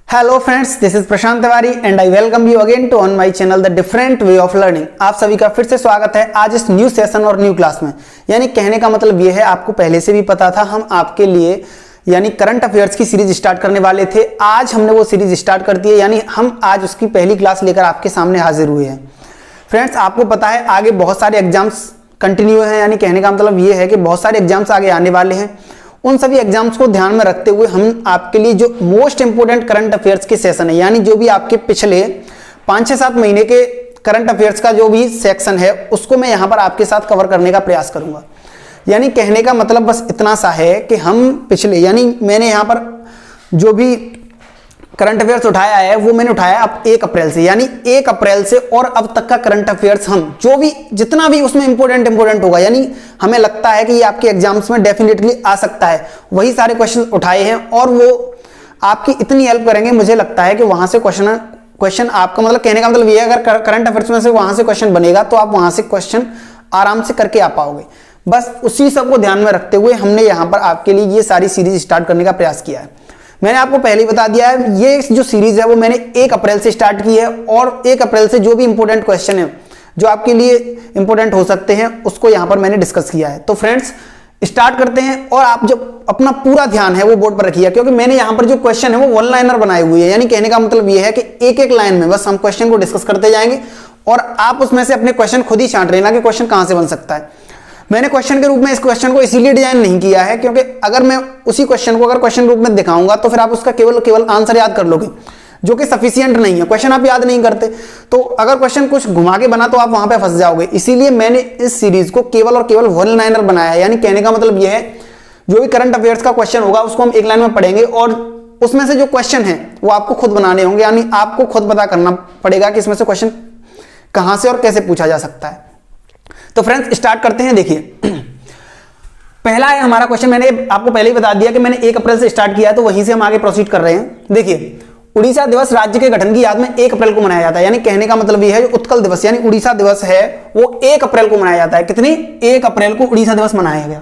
Hello friends, this is Prashant Tiwari and I welcome you again to on my channel the different way of learning. आप सभी का फिर से स्वागत है आज इस न्यू सेशन और न्यू क्लास में। यानी कहने का मतलब ये है, आपको पहले से भी पता था, हम आपके लिए यानी करंट अफेयर्स की सीरीज स्टार्ट करने वाले थे। आज हमने वो सीरीज स्टार्ट कर दी है, यानी हम आज उसकी पहली क्लास लेकर आपके सामने हाजिर हुए हैं। फ्रेंड्स, आपको पता है आगे बहुत सारे एग्जाम्स कंटिन्यू हैं, यानी कहने का मतलब ये है कि बहुत सारे एग्जाम्स आगे आने वाले हैं। उन सभी एग्जाम्स को ध्यान में रखते हुए हम आपके लिए जो मोस्ट इंपोर्टेंट करंट अफेयर्स के सेशन है, यानी जो भी आपके पिछले 5-6-7 महीने के करंट अफेयर्स का जो भी सेक्शन है, उसको मैं यहाँ पर आपके साथ कवर करने का प्रयास करूंगा। यानी कहने का मतलब बस इतना सा है कि हम पिछले यानी मैंने यहाँ पर जो भी करंट अफेयर्स उठाया है वो मैंने उठाया अब 1 अप्रैल से, यानी 1 अप्रैल से और अब तक का करंट अफेयर्स हम जो भी जितना भी उसमें इंपोर्टेंट होगा, यानी हमें लगता है कि ये आपके एग्जाम्स में डेफिनेटली आ सकता है, वही सारे क्वेश्चन उठाए हैं और वो आपकी इतनी हेल्प करेंगे। मुझे लगता है कि वहां से क्वेश्चन आपका मतलब कहने का मतलब ये है, अगर करंट अफेयर्स में से वहां से क्वेश्चन बनेगा तो आप वहां से क्वेश्चन आराम से करके आ पाओगे। बस उसी सब को ध्यान में रखते हुए हमने यहाँ पर आपके लिए ये सारी सीरीज स्टार्ट करने का प्रयास किया है। मैंने आपको पहले ही बता दिया है, ये जो सीरीज है वो मैंने 1 अप्रैल से स्टार्ट की है और 1 अप्रैल से जो भी इंपॉर्टेंट क्वेश्चन है जो आपके लिए इंपॉर्टेंट हो सकते हैं उसको यहां पर मैंने डिस्कस किया है। तो फ्रेंड्स स्टार्ट करते हैं और आप जो अपना पूरा ध्यान है वो बोर्ड पर रखिए, क्योंकि मैंने यहां पर जो क्वेश्चन है वो वन लाइनर बनाए हुए हैं। यानी कहने का मतलब ये है कि एक लाइन में बस हम क्वेश्चन को डिस्कस करते जाएंगे और आप उसमें से अपने क्वेश्चन खुद ही छांट लेना कि क्वेश्चन कहां से बन सकता है। मैंने क्वेश्चन के रूप में इस क्वेश्चन को इसीलिए डिजाइन नहीं किया है क्योंकि अगर मैं उसी क्वेश्चन को अगर क्वेश्चन रूप में दिखाऊंगा तो फिर आप उसका केवल आंसर याद कर लोगे, जो कि सफिशिएंट नहीं है। क्वेश्चन आप याद नहीं करते तो अगर क्वेश्चन कुछ घुमा के बना तो आप वहां पे फंस जाओगे। इसीलिए मैंने इस सीरीज को केवल और केवल वन लाइनर बनाया है। यानी कहने का मतलब यह है, जो भी करंट अफेयर्स का क्वेश्चन होगा उसको हम 1 लाइन में पढ़ेंगे और उसमें से जो क्वेश्चन है वो आपको खुद बनाने होंगे, यानी आपको खुद पता करना पड़ेगा कि इसमें से क्वेश्चन कहां से और कैसे पूछा जा सकता है। तो फ्रेंड्स स्टार्ट करते हैं। देखिए पहला है हमारा क्वेश्चन, मैंने आपको पहले ही बता दिया कि मैंने 1 अप्रैल से स्टार्ट किया है, तो वहीं से हम आगे प्रोसीड कर रहे हैं। देखिए उड़ीसा दिवस राज्य के गठन की याद में 1 अप्रैल को मनाया जाता है। यानी कहने का मतलब यह है, जो उत्कल दिवस यानी उड़ीसा दिवस है वो 1 अप्रैल को मनाया जाता है। कितनी 1 अप्रैल को उड़ीसा दिवस मनाया गया,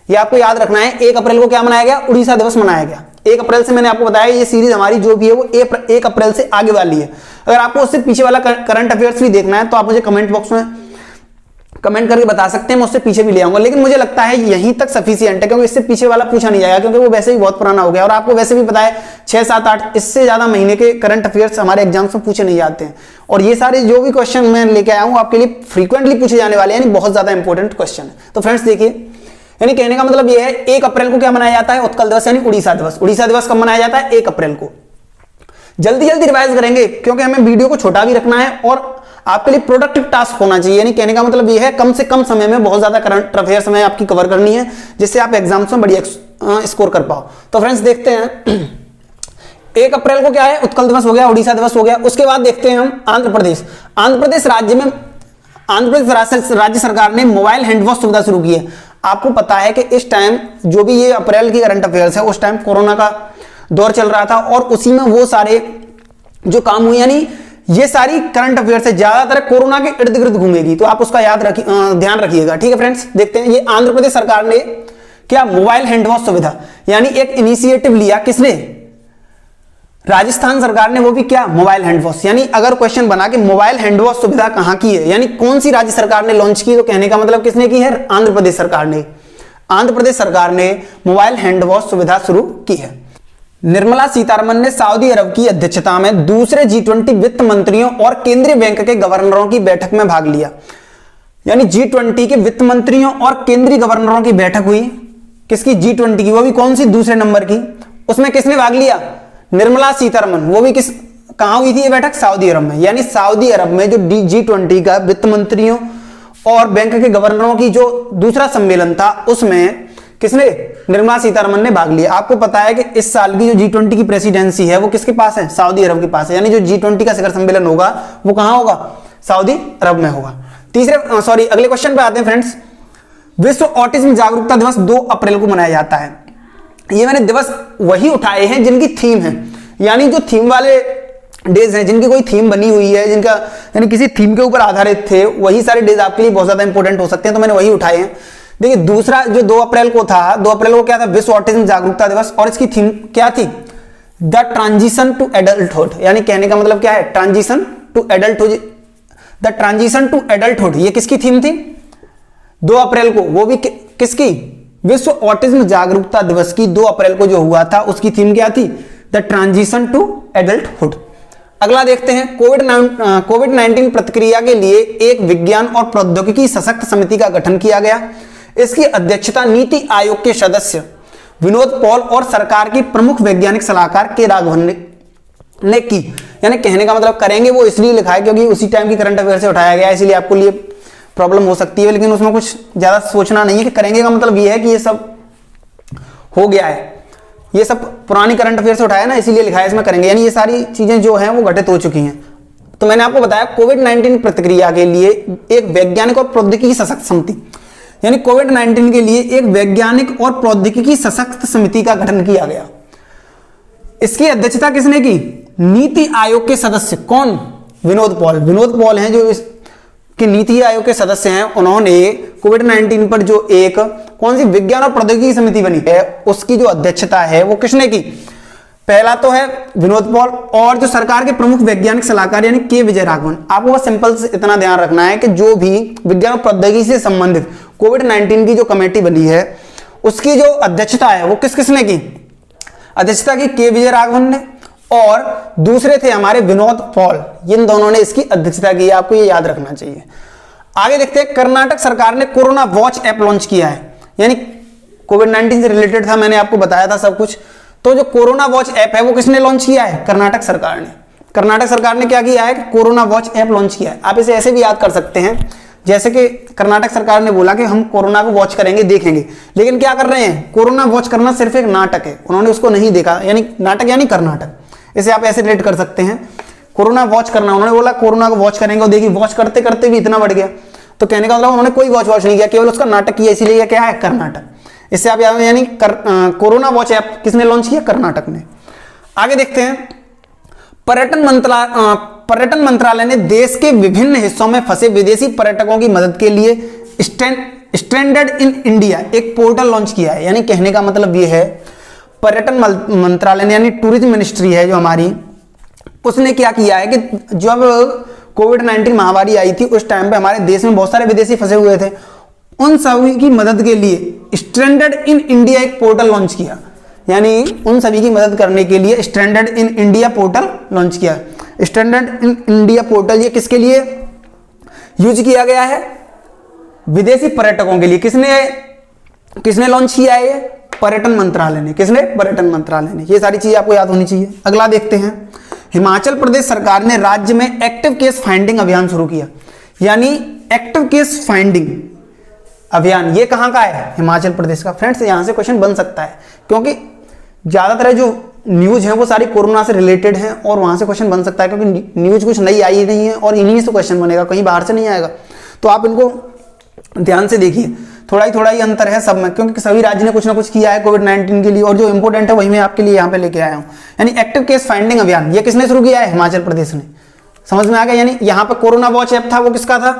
ये आपको याद रखना है। 1 अप्रैल को क्या मनाया गया? उड़ीसा दिवस मनाया गया। 1 अप्रैल से मैंने आपको बताया ये सीरीज हमारी जो भी है वो 1 अप्रैल से आगे वाली है। अगर आपको उससे पीछे वाला करंट अफेयर्स भी देखना है तो आप मुझे कमेंट बॉक्स में कमेंट करके बता सकते हैं, मैं उससे पीछे भी ले आऊंगा, लेकिन मुझे लगता है यहीं तक सफिशिएंट है क्योंकि इससे पीछे वाला पूछा नहीं जाएगा, क्योंकि वो वैसे ही बहुत पुराना हो गया और आपको वैसे भी पता है 6, 7, 8 इससे ज्यादा महीने के करंट अफेयर्स हमारे एग्जाम्स में पूछे नहीं जाते हैं। और ये सारे जो भी क्वेश्चन मैं लेके आया हूं आपके लिए फ्रीक्वेंटली पूछे जाने वाले, यानी बहुत ज्यादा इंपॉर्टेंट क्वेश्चन है। तो फ्रेंड्स देखिए, यानी कहने का मतलब यह है 1 अप्रैल को क्या मनाया जाता है? उत्कल दिवस यानी उड़ीसा दिवस। उड़ीसा दिवस कब मनाया जाता है? 1 अप्रैल को। जल्दी रिवाइज करेंगे क्योंकि हमें वीडियो को छोटा भी रखना है और आपके लिए प्रोडक्टिव टास्क होना चाहिए। यानी कहने का मतलब यह है, कम से कम समय में बहुत ज्यादा करंट अफेयर्स हमें आपकी कवर करनी है, जिससे आप एग्जाम्स में बढ़िया स्कोर कर पाओ। तो फ्रेंड्स देखते हैं 1 अप्रैल को क्या है? उत्कल दिवस हो गया, उड़ीसा दिवस हो गया। उसके बाद देखते हैं हम आंध्र प्रदेश राज्य सरकार ने मोबाइल हैंड वॉश सुविधा शुरू की है। आपको पता है कि इस टाइम जो भी ये अप्रैल की करंट अफेयर्स है, उस टाइम कोरोना का दौर चल रहा था और उसी में वो सारे जो काम हुए, यानी ये सारी करंट अफेयर्स है ज्यादातर कोरोना के इर्द गिर्द घूमेगी, तो आप उसका ध्यान रखिएगा। ठीक है फ्रेंड्स, देखते हैं ये आंध्र प्रदेश सरकार ने क्या मोबाइल हैंड वॉश सुविधा यानी एक इनिशिएटिव लिया। किसने? राजस्थान सरकार ने, वो भी क्या? Mobile hand wash. यानी अगर क्वेश्चन बना कि मोबाइल हैंड वॉश सुविधा कहां की है, यानी कौन सी राज्य सरकार ने लॉन्च की, तो कहने का मतलब किसने की है? आंध्र प्रदेश सरकार ने। आंध्र प्रदेश सरकार ने मोबाइल हैंड वॉश सुविधा शुरू की है। निर्मला सीतारमण ने सऊदी अरब की अध्यक्षता में दूसरे G20 वित्त मंत्रियों और केंद्रीय बैंक के गवर्नरों की बैठक में भाग लिया। यानी G20 के वित्त मंत्रियों और केंद्रीय गवर्नरों की बैठक हुई। किसकी? G20 की, वो भी कौन सी? दूसरे नंबर की। उसमें किसने भाग लिया? निर्मला सीतारमण। वो भी कहां हुई थी ये बैठक? सऊदी अरब में। यानी सऊदी अरब में जो G20 का वित्त मंत्रियों और बैंक के गवर्नरों की जो दूसरा सम्मेलन था, उसमें किसने? निर्मला सीतारमण ने भाग लिया। आपको पता है कि इस साल की जो G20 की प्रेसिडेंसी है वो किसके पास है? सऊदी अरब के पास है। यानी जो G20 का शिखर सम्मेलन होगा वो कहां होगा? सऊदी अरब में होगा। अगले क्वेश्चन पे आते हैं फ्रेंड्स। विश्व ऑटिज्म जागरूकता दिवस 2 अप्रैल को मनाया जाता है। ये मैंने दिवस वही उठाए हैं जिनकी थीम है, यानी जो थीम वाले डेज हैं, जिनकी कोई थीम बनी हुई है, जिनका यानी किसी थीम के ऊपर आधारित थे, वही सारे डेज आपके लिए बहुत ज्यादा इंपॉर्टेंट हो सकते हैं, तो मैंने वही उठाए हैं। देखिए दूसरा जो 2 अप्रैल को था, 2 अप्रैल को क्या था? विश्व ऑटिज्म जागरूकता दिवस, और इसकी थीम क्या थी? द ट्रांजिशन टू एडल्टहुड, यानी कहने का मतलब क्या है, transition to adulthood, the transition to adulthood, ये किसकी थीम थी 2 अप्रैल को, वो भी किसकी, विश्व ऑटिज्म जागरूकता दिवस की 2 अप्रैल को जो हुआ था उसकी थीम क्या थी, द ट्रांजिशन टू एडल्टहुड। अगला देखते हैं, कोविड-19 प्रतिक्रिया के लिए एक विज्ञान और प्रौद्योगिकी सशक्त समिति का गठन किया गया। इसकी अध्यक्षता नीति आयोग के सदस्य विनोद पॉल और सरकार की प्रमुख वैज्ञानिक सलाहकार के राघवन ने की। यानी कहने का मतलब करेंगे वो इसलिए लिखा है क्योंकि उसी टाइम की करंट अफेयर से उठाया गया है, इसलिए आपको लिए प्रॉब्लम हो सकती है, लेकिन उसमें कुछ ज्यादा सोचना नहीं है कि करेंगे का मतलब ये है कि ये सब हो गया है, ये सब पुरानी करंट अफेयर से उठाया ना, इसीलिए लिखा है इसमें करेंगे, यानी ये सारी चीजें जो हैं वो घटित हो चुकी हैं। तो मैंने आपको बताया कोविड-19 प्रतिक्रिया के लिए एक वैज्ञानिक और प्रौद्योगिकी सशक्त समिति, यानी कोविड-19 के लिए एक वैज्ञानिक और प्रौद्योगिकी सशक्त समिति का गठन किया गया। इसकी अध्यक्षता किसने की, नीति आयोग के सदस्य, कौन, विनोद पॉल। विनोद पॉल हैं जो कि नीति आयोग के सदस्य हैं, उन्होंने कोविड-19 पर जो एक कौन सी विज्ञान और प्रौद्योगिकी समिति बनी है उसकी जो अध्यक्षता है वो किसने की, पहला तो है विनोद पॉल और जो सरकार के प्रमुख वैज्ञानिक सलाहकार यानी के विजय राघवन। आपको बस सिंपल से इतना ध्यान रखना है कि जो भी विज्ञान और प्रौद्योगिकी से संबंधित कोविड-19 की जो कमेटी बनी है उसकी जो अध्यक्षता है वो किसने की, अध्यक्षता की के विजय राघवन ने, और दूसरे थे हमारे विनोद पॉल, इन दोनों ने इसकी अध्यक्षता की, आपको ये याद रखना चाहिए। आगे देखते हैं, कर्नाटक सरकार ने कोरोना वॉच ऐप लॉन्च किया है, यानी कोविड-19 से रिलेटेड था, मैंने आपको बताया था सब कुछ। तो जो कोरोना वॉच ऐप है वो किसने लॉन्च किया है, कर्नाटक सरकार ने। कर्नाटक सरकार ने क्या किया है, कोरोना वॉच ऐप लॉन्च किया है। आप इसे ऐसे भी याद कर सकते हैं जैसे कि कर्नाटक सरकार ने बोला कि हम कोरोना को वॉच करेंगे, देखेंगे, लेकिन क्या कर रहे हैं, कोरोना वॉच करना सिर्फ एक नाटक है, उन्होंने उसको नहीं देखा, यानी नाटक यानी कर्नाटक, इसे आप ऐसे रिलेट कर सकते हैं। कोरोना वॉच करना, उन्होंने बोला कोरोना को वॉच करेंगे और देखिए वॉच करते करते भी इतना बढ़ गया, तो कहने का मतलब उन्होंने कोई वॉच नहीं किया, केवल उसका नाटक किया, इसीलिए यह क्या है, कर्नाटक। इससे आप याद, यानी कोरोना वॉच ऐप किसने लॉन्च किया, कर्नाटक ने। आगे देखते हैं, पर्यटन मंत्रालय ने देश के विभिन्न हिस्सों में फंसे विदेशी पर्यटकों की मदद के लिए स्ट्रैंडेड इन इंडिया एक पोर्टल लॉन्च किया है। यानी कहने का मतलब यह है, पर्यटन मंत्रालय ने यानी टूरिज्म मिनिस्ट्री है जो हमारी, उसने क्या किया है कि जब कोविड-19 महामारी आई थी उस टाइम पे हमारे देश में बहुत सारे विदेशी फंसे हुए थे, उन सभी की मदद के लिए स्ट्रैंडेड इन इंडिया एक पोर्टल लॉन्च किया, यानी उन सभी की मदद करने के लिए stranded in India portal launch किया। स्टैंडर्ड इन इंडिया पोर्टल ये किसके लिए यूज किया गया है, विदेशी पर्यटकों के लिए। किसने लॉन्च किया है, ये पर्यटन मंत्रालय ने। किसने, पर्यटन मंत्रालय ने। ये सारी चीजें आपको याद होनी चाहिए। अगला देखते हैं, हिमाचल प्रदेश सरकार ने राज्य में एक्टिव केस फाइंडिंग अभियान शुरू किया। यानी एक्टिव केस फाइंडिंग अभियान ये कहां का है, हिमाचल प्रदेश का। फ्रेंड्स यहां से क्वेश्चन बन सकता है क्योंकि ज्यादातर जो न्यूज है वो सारी कोरोना से रिलेटेड है और वहां से क्वेश्चन बन सकता है क्योंकि न्यूज कुछ नई आई नहीं है और इन्हीं से क्वेश्चन बनेगा, कहीं बाहर से नहीं आएगा। तो आप इनको ध्यान से देखिए, थोड़ा ही अंतर है सब में, क्योंकि सभी राज्य ने कुछ ना कुछ किया है कोविड-19 के लिए और जो इंपॉर्टेंट है वही मैं आपके लिए यहाँ पे लेके आया हूँ। यानी एक्टिव केस फाइंडिंग अभियान ये किसने शुरू किया है, हिमाचल प्रदेश ने। समझ में आ गया। यानी यहाँ पर कोरोना वॉच ऐप था वो किसका था,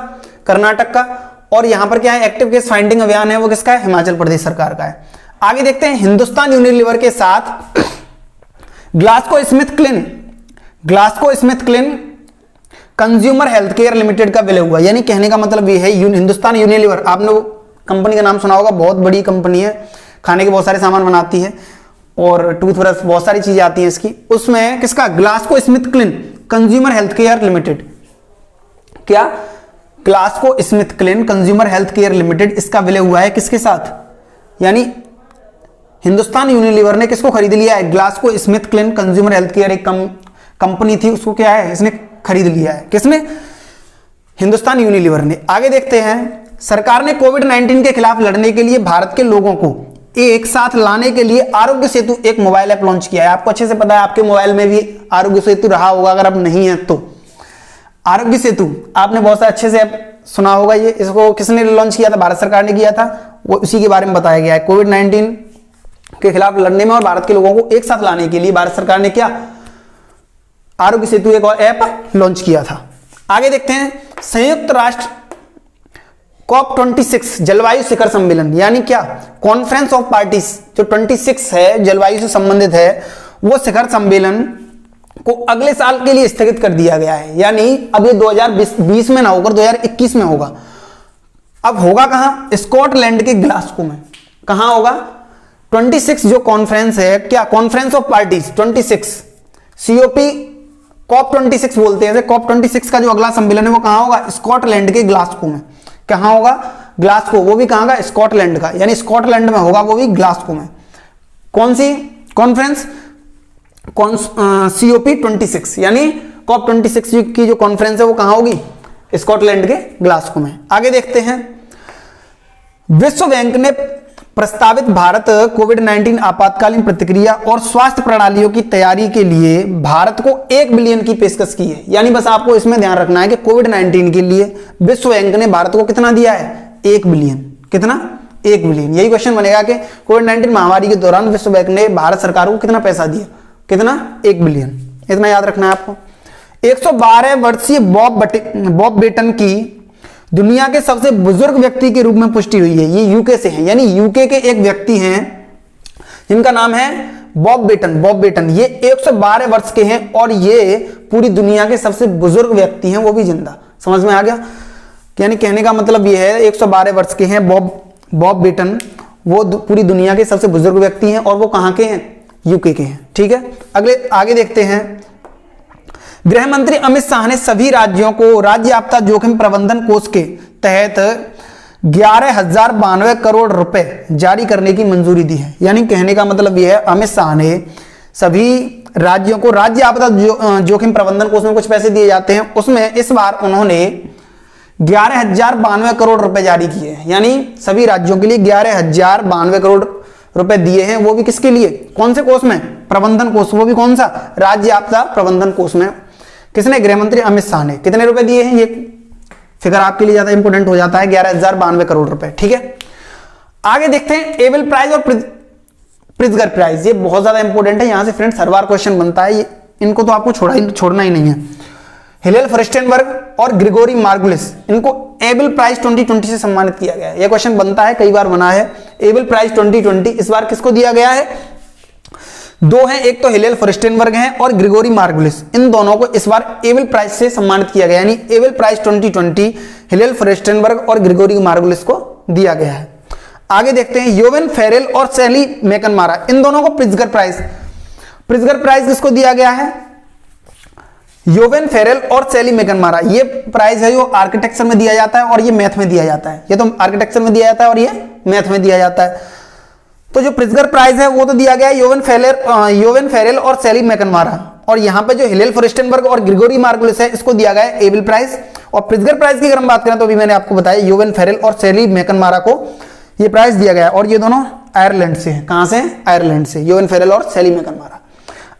कर्नाटक का, और यहाँ पर क्या है एक्टिव केस फाइंडिंग अभियान है वो किसका है, हिमाचल प्रदेश सरकार का है। आगे देखते हैं, हिंदुस्तान यूनिलीवर के साथ Glasgow Smith clean consumer health care limited का विलय हुआ। यानी कहने का मतलब ये है, हिंदुस्तान यूनिलीवर, आपने वो कंपनी का नाम सुना होगा, बहुत बड़ी कंपनी है, खाने के बहुत सारे सामान बनाती है और टूथब्रश बहुत सारी चीजें आती हैं इसकी। उसमें किसका, GlaxoSmithKline consumer health care limited, क्या GlaxoSmithKline consumer health care limited, इसका विलय हुआ है किसके साथ, यानी हिंदुस्तान यूनिलीवर ने किसको खरीद लिया है, Glasgow Smith clean consumer health care एक कंपनी थी, उसको क्या है इसने खरीद लिया है। किसने, हिंदुस्तान यूनिलीवर ने। आगे देखते हैं, सरकार ने कोविड-19 के खिलाफ लड़ने के लिए भारत के लोगों को एक साथ लाने के लिए आरोग्य सेतु एक मोबाइल ऐप लॉन्च किया है। आपको अच्छे से पता है, आपके मोबाइल में भी आरोग्य सेतु रहा होगा, अगर अब नहीं है तो आरोग्य सेतु आपने बहुत सारे अच्छे से ऐप सुना होगा। ये इसको किसने लॉन्च किया था, भारत सरकार ने किया था, वो उसी के बारे में बताया गया है। कोविड-19 के खिलाफ लड़ने में और भारत के लोगों को एक साथ लाने के लिए भारत सरकार ने क्या, आरोग्य सेतु एक और ऐप लॉन्च किया था। आगे देखते हैं, संयुक्त राष्ट्र COP26 जलवायु शिखर सम्मेलन, यानी क्या, कॉन्फ्रेंस ऑफ पार्टीज जो 26 है, जलवायु से संबंधित है, वो शिखर सम्मेलन को अगले साल के लिए स्थगित कर दिया गया है, यानी अब ये 2020 में ना होकर 2021 में होगा। अब होगा कहां? स्कॉटलैंड के ग्लासगो में। कहां होगा? 26 जो कॉन्फ्रेंस है, क्या conference of parties 26 COP COP 26 बोलते हैं। COP 26 का जो अगला सम्मेलन है वो कहां होगा? स्कॉटलैंड के ग्लासगो में। कहां होगा? ग्लासगो, वो भी कहां का? स्कॉटलैंड का, यानी स्कॉटलैंड में होगा, वो भी ग्लासगो में। कौन सी कॉन्फ्रेंस? COP 26, यानी COP 26 की जो कॉन्फ्रेंस है वो कहां होगी? स्कॉटलैंड के ग्लासगो में। आगे देखते हैं, विश्व बैंक ने प्रस्तावित भारत कोविड-19 आपातकालीन प्रतिक्रिया और स्वास्थ्य प्रणालियों की तैयारी के लिए भारत को 1 बिलियन की पेशकश की है। यानी बस आपको इसमें ध्यान रखना है कि कोविड-19 के लिए विश्व बैंक ने भारत को कितना दिया है? 1 बिलियन। कितना? 1 बिलियन। यही क्वेश्चन बनेगा कि कोविड-19 महामारी के दौरान विश्व बैंक ने भारत सरकार को कितना पैसा दिया? कितना? 1 बिलियन। इतना याद रखना है आपको। 112 वर्षीय बॉब बेटन की दुनिया के सबसे बुजुर्ग व्यक्ति के रूप में पुष्टि हुई है। ये यूके से हैं, यानी यूके के एक व्यक्ति हैं जिनका नाम है बॉब बेटन। ये 112 वर्ष के हैं और ये पूरी दुनिया के सबसे बुजुर्ग व्यक्ति हैं, वो भी जिंदा। समझ में आ गया? यानी कहने का मतलब ये है 112 वर्ष के हैं बॉब बेटन, वो पूरी दुनिया के सबसे बुजुर्ग व्यक्ति हैं और वो कहां के हैं? यूके के हैं। ठीक है, आगे देखते हैं। गृह मंत्री अमित शाह ने सभी राज्यों को राज्य आपदा जोखिम प्रबंधन कोष के तहत 11,092 करोड़ रुपए जारी करने की मंजूरी दी है। यानी कहने का मतलब यह है अमित शाह ने सभी राज्यों को राज्य आपदा जोखिम प्रबंधन कोष में कुछ पैसे दिए जाते हैं, उसमें इस बार उन्होंने 11,092 करोड़ रुपए जारी किए हैं। यानी सभी राज्यों के लिए 11,092 करोड़ रुपए दिए हैं। वो भी किसके लिए? कौन से कोष में? प्रबंधन कोष। वो भी कौन सा? राज्य आपदा प्रबंधन कोष में। किसने? गृह मंत्री अमित शाह ने। कितने रुपए दिए हैं? ये फिगर आपके लिए ज्यादा इंपोर्टेंट हो जाता है, 11,092 करोड़ रुपए। ठीक है, आगे देखते हैं एबल प्राइज और प्रित्जगर प्राइज। ये बहुत ज्यादा इंपोर्टेंट है, यहां से फ्रेंड्स हर बार क्वेश्चन बनता है, इनको तो आपको छोड़ना ही नहीं है। हिलेल फर्स्टेनबर्ग और ग्रिगोरी मार्गुलिस, इनको एबल प्राइज 2020 से सम्मानित किया गया है। यह क्वेश्चन बनता है, कई बार बना है। एबल प्राइज 2020 इस बार किसको दिया गया है? दो हैं, एक तो हिलेल फर्स्टेनबर्ग हैं और ग्रिगोरी मार्गुलिस। इन दोनों को इस बार एबल प्राइज से सम्मानित किया गया, यानी एबल प्राइज 2020 हिलेल फर्स्टेनबर्ग और ग्रिगोरी मार्गुलिस को दिया गया है। आगे देखते हैं योवेन फेरेल और सैली मैकनमारा, इन दोनों को प्रित्जगर प्राइज किसको दिया गया है? योवेन फेरेल और सैली मैकनमारा। ये प्राइज है जो आर्किटेक्चर में दिया जाता है और ये मैथ में दिया जाता है। ये तो आर्किटेक्चर में दिया जाता है और ये मैथ में दिया जाता है। तो जो प्रित्जगर प्राइज है वो तो दिया गया है योवेन फेरेल और सैली मैकनमारा, और यहां पे जो हिलेल फर्स्टेनबर्ग और ग्रिगोरी मार्गुलिस है इसको दिया गया है एबल प्राइज। और प्रित्जगर प्राइज की अगर हम बात करें तो अभी मैंने आपको बताया योवेन फेरेल और सैली मैकनमारा को ये प्राइज दिया गया है, और ये दोनों आयरलैंड से हैं। कहां से? आयरलैंड से, योवेन फेरेल और सैली मैकनमारा।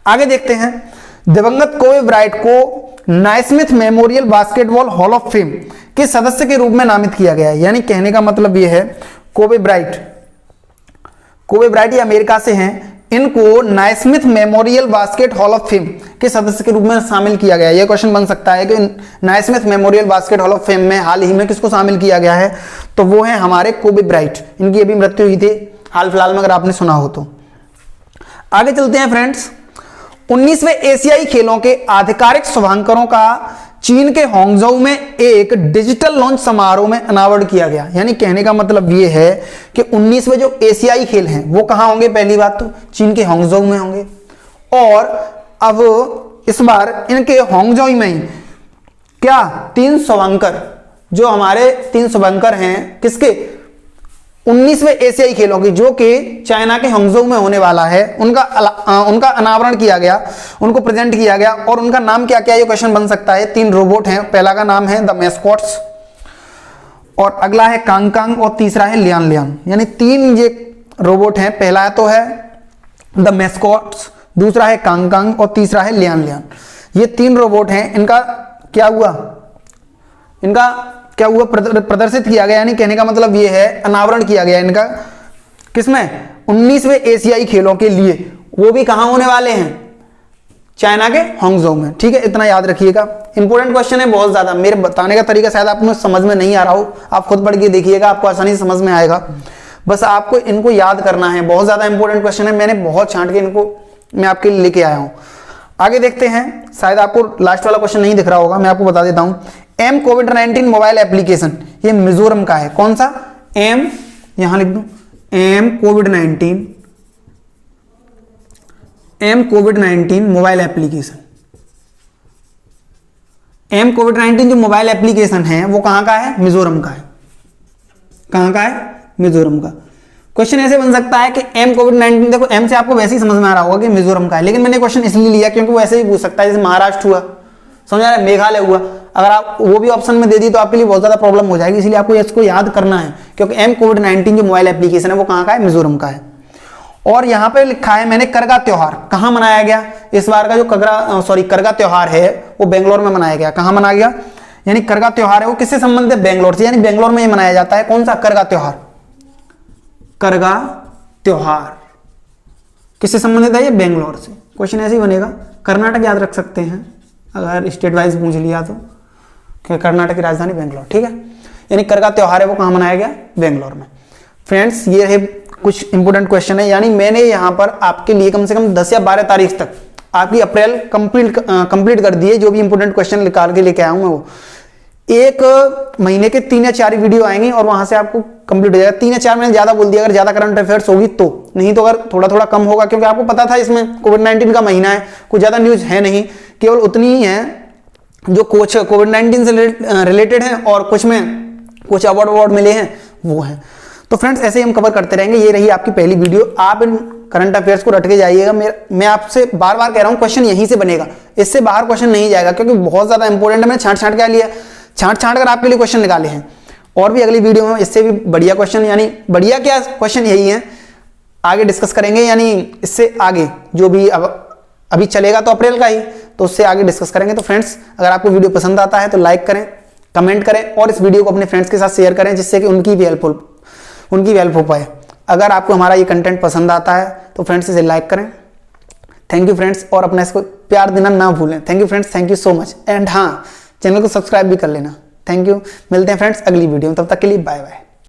आगे देखते हैं, दिवंगत कोबे ब्राइट को Naismith memorial basketball hall of fame के सदस्य के रूप में नामित किया गया है। यानी कहने का मतलब यह है कोबे ब्राइट ये अमेरिका से हैं, इनको Naismith memorial basket hall of fame के सदस्य के रूप में शामिल किया गया है। यह क्वेश्चन बन सकता है कि Naismith memorial basket hall of fame में हाल ही में किसको शामिल किया गया है? तो वो है हमारे कोबे ब्राइट। इनकी अभी मृत्यु हुई थी हाल फिलहाल में, अगर आपने सुना हो तो। आगे चलते हैं फ्रेंड्स, 19वें एशियाई खेलों के आधिकारिक शुभांकरों का चीन के हांगझोउ में एक डिजिटल लॉन्च समारोह में अनावरण किया गया। यानी कहने का मतलब यह है कि 19वें जो एशियाई खेल हैं वो कहां होंगे? पहली बात तो चीन के हांगझोउ में होंगे, और अब इस बार इनके हांगझोउ में ही क्या 3 शुभांकर, जो हमारे 3 शुभांकर हैं किसके? 19वें एशियाई खेलों की, जो कि चाइना के हांगझोउ में होने वाला है, उनका अनावरण किया गया, उनको प्रेजेंट किया गया। और उनका नाम क्या क्या? ये क्वेश्चन बन सकता है। 3 रोबोट हैं, पहला का नाम है द मैस्कॉट्स, और अगला है कांग, और तीसरा है लियान। यानी 3 ये रोबोट हैं, पहला तो है द मैस्कॉट्स, दूसरा है कांग, और तीसरा है लियान। ये 3 रोबोट हैं। इनका क्या हुआ? प्रदर्शित किया गया। यानी कहने का मतलब यह है अनावरण किया गया इनका, किसमें? 19वें एशियाई खेलों के लिए। वो भी कहां होने वाले हैं? चाइना के हांगझोउ में। ठीक है, इतना याद रखिएगा। इंपॉर्टेंट क्वेश्चन है बहुत ज्यादा। मेरे बताने का तरीका शायद आपको समझ में नहीं आ रहा हो, आप खुद पढ़ के देखिएगा, आपको आसानी से समझ में आएगा। बस आपको इनको याद करना है। बहुत ज्यादा इंपॉर्टेंट क्वेश्चन है, मैंने बहुत छांट के इनको मैं आपके लिए लेके आया हूं। आगे देखते हैं, शायद आपको लास्ट वाला क्वेश्चन नहीं दिख रहा होगा, मैं आपको बता देता हूं। एम कोविड-19 मोबाइल एप्लीकेशन, ये मिजोरम का है। कौन सा? एम, यहां लिख दूं, एम कोविड-19 मोबाइल एप्लीकेशन। एम कोविड-19 जो मोबाइल एप्लीकेशन है वो कहां का है? मिजोरम का है। कहां का है? मिजोरम का। क्वेश्चन ऐसे बन सकता है कि एम कोविड-19, देखो एम से आपको वैसे ही समझ में आ रहा होगा कि मिजोरम का है, लेकिन मैंने क्वेश्चन इसलिए लिया क्योंकि वो ऐसे ही पूछ सकता है, जैसे महाराष्ट्र हुआ, समझ आ रहा है, मेघालय हुआ। अगर आप वो भी ऑप्शन में दे दी तो आपके लिए बहुत ज्यादा प्रॉब्लम हो जाएगी, इसलिए आपको इसको याद करना है, क्योंकि एम कोविड-19 जो मोबाइल एप्लीकेशन है वो कहां का है? मिजोरम का है। और यहां पे लिखा है मैंने करगा त्योहार, कहां मनाया गया? इस बार का जो करगा त्योहार है वो बेंगलोर में मनाया गया। कहां मनाया गया? यानी करगा त्योहार है वो किससे संबंधित है? बेंगलोर से, यानी बेंगलोर में ये मनाया जाता है। कौन सा? करगा त्योहार। करगा त्योहार किससे संबंधित है? ये बेंगलोर से। क्वेश्चन ऐसे ही बनेगा। कर्नाटक याद रख सकते हैं अगर स्टेट वाइज पूछ लिया तो, कर्नाटक की राजधानी बेंगलोर, ठीक है। यानी करगा त्योहार है वो कहां मनाया गया? बेंगलोर में। फ्रेंड्स, ये है कुछ इंपोर्टेंट क्वेश्चन है, यानी मैंने यहां पर आपके लिए कम से कम 10 या 12 तारीख तक आपकी अप्रैल कंप्लीट कर दिए। जो भी इंपोर्टेंट क्वेश्चन निकाल के लेके आया हूं मैं वो एक महीने के 3 या 4 वीडियो आएंगे और वहां से आपको कंप्लीट हो जाएगा। 3 या 4 मैंने ज्यादा बोल दिया, अगर ज्यादा करंट अफेयर्स होगी तो, नहीं तो अगर थोड़ा थोड़ा कम होगा, क्योंकि आपको पता था इसमें कोविड-19 का महीना है, कुछ ज्यादा न्यूज है नहीं, केवल उतनी ही है जो कुछ कोविड-19 से रिलेटेड है और कुछ में कुछ अवार्ड मिले हैं वो है। तो फ्रेंड्स, ऐसे ही हम कवर करते रहेंगे। ये रही आपकी पहली वीडियो। आप इन करंट अफेयर्स को रट के जाइएगा। मैं आपसे बार बार कह रहा हूं, क्वेश्चन यहीं से बनेगा, इससे बाहर क्वेश्चन नहीं जाएगा, क्योंकि बहुत ज्यादा इंपॉर्टेंट है। मैंने छांट के लिया, छांट कर आपके लिए क्वेश्चन निकाले हैं। और भी अगली वीडियो में इससे भी बढ़िया क्वेश्चन, यानी बढ़िया क्या क्वेश्चन यही है, आगे डिस्कस करेंगे। यानी इससे आगे जो भी अभी चलेगा तो अप्रैल का ही, तो उससे आगे डिस्कस करेंगे। तो फ्रेंड्स, अगर आपको वीडियो पसंद आता है तो लाइक करें, कमेंट करें और इस वीडियो को अपने फ्रेंड्स के साथ शेयर करें, जिससे कि उनकी भी हेल्प हो पाए। अगर आपको हमारा ये कंटेंट पसंद आता है तो फ्रेंड्स इसे लाइक करें। थैंक यू फ्रेंड्स, और अपना इसको प्यार देना ना भूलें। Thank you friends, thank you so much. And हाँ, चैनल को सब्सक्राइब भी कर लेना। Thank you. मिलते हैं फ्रेंड्स अगली वीडियो में, तब तक के लिए बाय बाय।